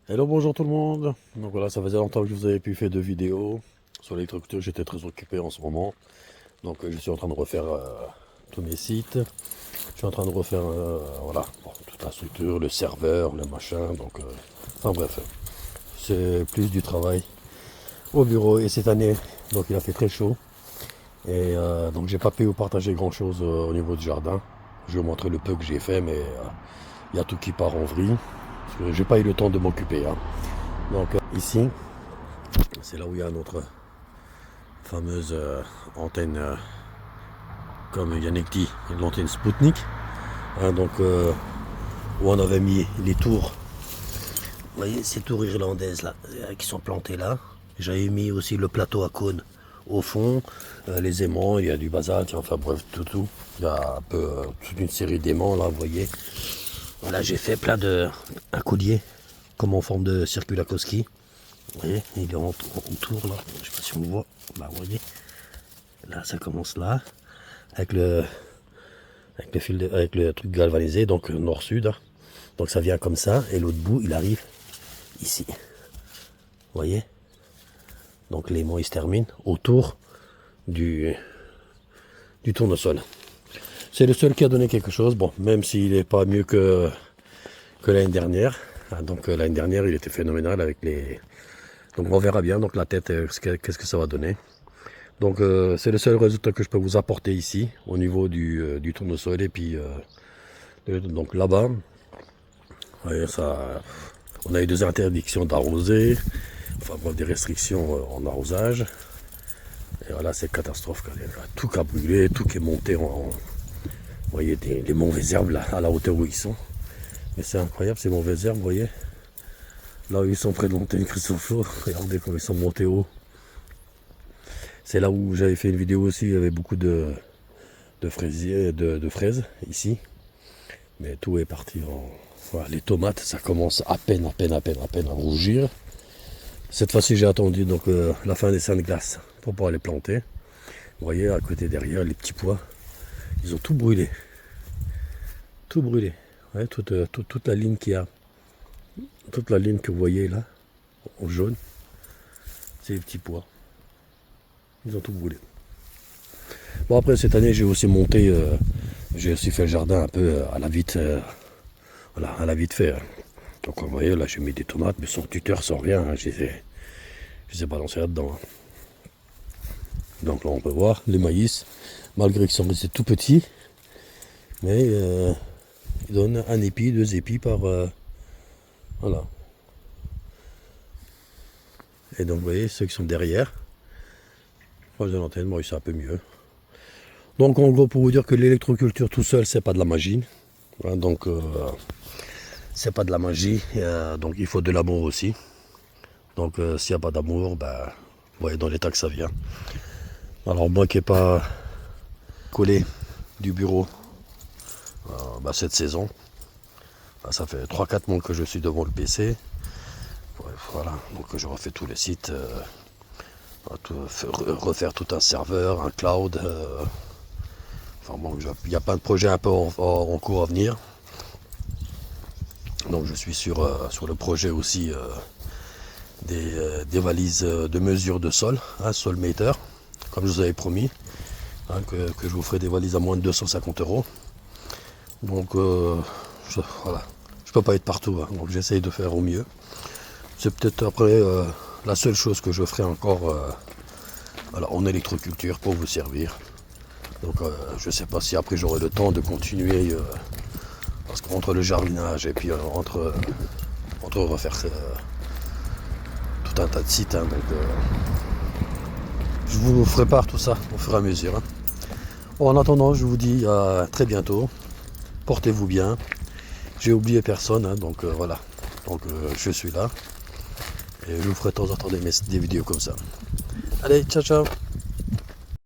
Hello, bonjour tout le monde. Donc voilà, ça faisait longtemps que je vous avais pu faire de vidéos sur l'électrocuteur. J'étais très occupé en ce moment. Donc je suis en train de refaire tous mes sites. Je suis en train de refaire voilà, bon, toute la structure, le serveur, le machin. Donc, enfin bref, c'est plus du travail au bureau. Et cette année, donc il a fait très chaud. Et donc j'ai pas pu vous partager grand chose au niveau du jardin. Je vais vous montrer le peu que j'ai fait, mais il y a tout qui part en vrille. Parce que j'ai pas eu le temps de m'occuper, hein. Donc ici, c'est là où il y a notre fameuse antenne, comme Yannick dit, l'antenne Spoutnik. Hein, donc où on avait mis les tours. Vous voyez ces tours irlandaises là, qui sont plantées là. J'avais mis aussi le plateau à cône au fond, les aimants, il y a du basalte, enfin bref, tout. Il y a un peu toute une série d'aimants là, vous voyez. Voilà, j'ai fait plein de un collier, comme en forme de Circulakoski. Vous voyez, il est en tour là, je sais pas si on le voit. Bah, vous voyez, là ça commence là, avec le fil avec le truc galvanisé, donc nord-sud. Hein. Donc ça vient comme ça, et l'autre bout il arrive ici. Vous voyez. Donc l'aimant il se termine autour du tournesol. C'est le seul qui a donné quelque chose, bon, même s'il n'est pas mieux que l'année dernière. Hein, donc l'année dernière il était phénoménal avec les. Donc on verra bien, donc la tête, qu'est-ce que ça va donner. Donc c'est le seul résultat que je peux vous apporter ici, au niveau du tournesol. Et puis donc là-bas, ça, on a eu des interdictions d'arroser, enfin bref, des restrictions en arrosage. Et voilà, c'est catastrophe. Tout qui a brûlé, tout qui est monté en. Vous voyez les mauvaises herbes là, à la hauteur où ils sont. Mais c'est incroyable ces mauvaises herbes, vous voyez. Là où ils sont près de l'antenne Christophe, regardez comme ils sont montés haut. C'est là où j'avais fait une vidéo aussi, il y avait beaucoup de fraisiers, de fraises ici. Mais tout est parti en. Voilà, les tomates, ça commence à peine à rougir. Cette fois-ci, j'ai attendu donc la fin des seins de glace pour pouvoir les planter. Vous voyez, à côté derrière, les petits pois, ils ont tout brûlé. Tout brûlé. Ouais, toute la ligne qu'il y a. Toute la ligne que vous voyez là, en jaune, c'est les petits pois. Ils ont tout brûlé. Bon, après, cette année, j'ai aussi monté, j'ai aussi fait le jardin un peu à la vite, voilà, à la vite fait. Hein. Donc, vous voyez, là, j'ai mis des tomates, mais sans tuteur, sans rien. Hein, je les ai balancés là-dedans. Hein. Donc là, on peut voir les maïs, malgré qu'ils sont restés tout petits, mais ils donnent un épi, 2 épis par. Voilà. Et donc, vous voyez, ceux qui sont derrière, proche de l'antenne, bon, c'est un peu mieux. Donc, en gros, pour vous dire que l'électroculture tout seul, c'est pas de la magie. Hein, donc, c'est pas de la magie. Donc, il faut de l'amour aussi. Donc, s'il n'y a pas d'amour, ben, vous voyez dans l'état que ça vient. Alors, moi qui n'ai pas collé du bureau cette saison, ça fait 3-4 mois que je suis devant le PC. Voilà, donc je refais tous les sites, refaire tout un serveur, un cloud. Enfin bon, il y a plein de projets un peu en cours à venir. Donc je suis sur le projet aussi des valises de mesure de sol, Sol Meter, comme je vous avais promis, que je vous ferai des valises à moins de 250 €. Donc voilà, je peux pas être partout, donc j'essaye de faire au mieux. C'est peut-être après la seule chose que je ferai encore en électroculture pour vous servir. Donc je sais pas si après j'aurai le temps de continuer, parce qu'entre le jardinage et puis entre refaire tout un tas de sites, donc je vous ferai part tout ça au fur et à mesure. Hein. Bon, en attendant, je vous dis à très bientôt. Portez-vous bien. J'ai oublié personne, donc voilà. Donc je suis là. Et je vous ferai de temps en temps des vidéos comme ça. Allez, ciao ciao.